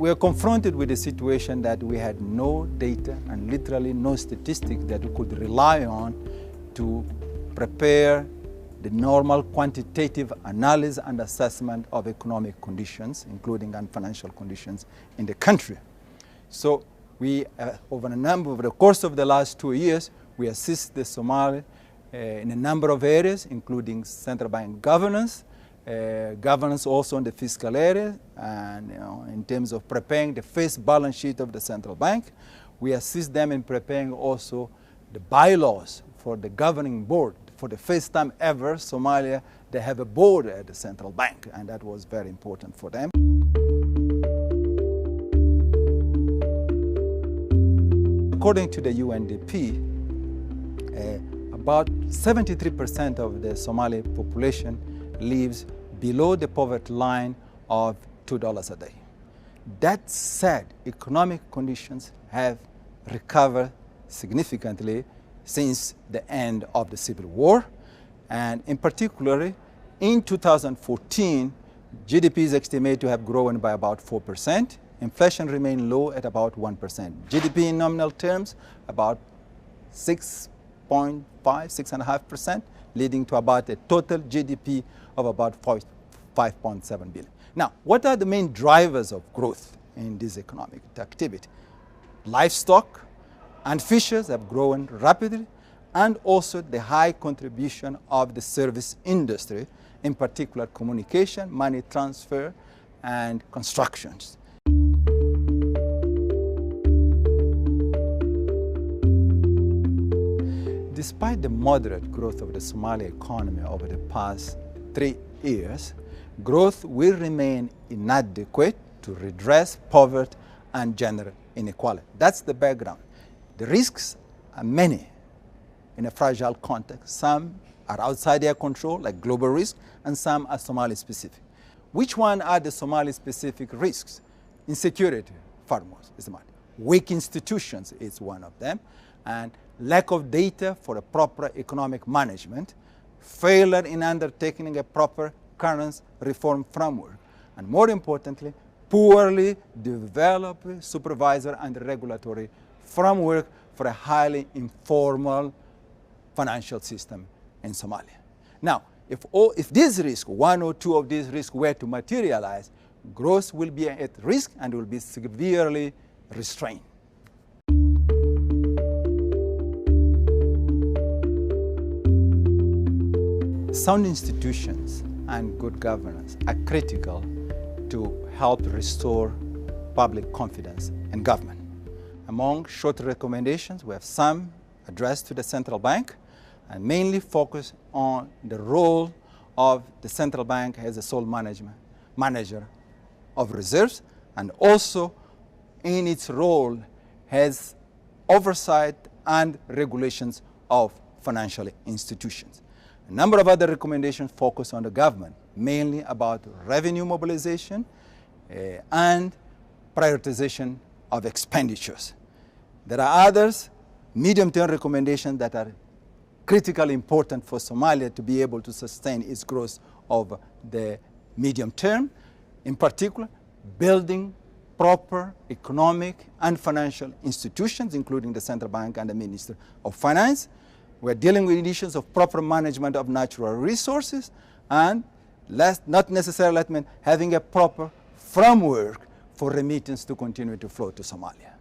we are confronted with a situation that we had no data and literally no statistics that we could rely on to prepare the normal quantitative analysis and assessment of economic conditions, including and financial conditions in the country. So we, over the course of the last 2 years, we assist the Somali in a number of areas, including central bank governance, governance also in the fiscal area, and in terms of preparing the first balance sheet of the central bank. We assist them in preparing also the bylaws for the governing board. For the first time ever, Somalia, they have a board at the central bank, and that was very important for them. According to the UNDP, about 73% of the Somali population lives below the poverty line of $2 a day. That said, economic conditions have recovered significantly since the end of the Civil War, and in particular, in 2014, GDP is estimated to have grown by about 4%. Inflation remained low at about 1%. GDP in nominal terms, about 6.5%, leading to about a total GDP of about 5.7 billion. Now, what are the main drivers of growth in this economic activity? Livestock and fisheries have grown rapidly, and also the high contribution of the service industry, in particular communication, money transfer, and constructions. Despite the moderate growth of the Somali economy over the past 3 years, growth will remain inadequate to redress poverty and gender inequality. That's the background. The risks are many in a fragile context. Some are outside their control, like global risk, and some are Somali-specific. Which one are the Somali-specific risks? Insecurity, foremost, is one. Weak institutions is one of them, and lack of data for a proper economic management, failure in undertaking a proper currency reform framework, and more importantly, poorly developed supervisor and regulatory framework for a highly informal financial system in Somalia. Now, if this risk, one or two of these risks were to materialize, growth will be at risk and will be severely restrained. Sound institutions and good governance are critical to help restore public confidence in government. Among short recommendations, we have some addressed to the central bank and mainly focus on the role of the central bank as a sole manager of reserves, and also in its role as oversight and regulations of financial institutions. A number of other recommendations focus on the government, mainly about revenue mobilization and prioritization of expenditures. There are others, medium-term recommendations that are critically important for Somalia to be able to sustain its growth over the medium term. In particular, building proper economic and financial institutions, including the central bank and the Minister of Finance. We're dealing with issues of proper management of natural resources, and not necessarily having a proper framework for remittance to continue to flow to Somalia.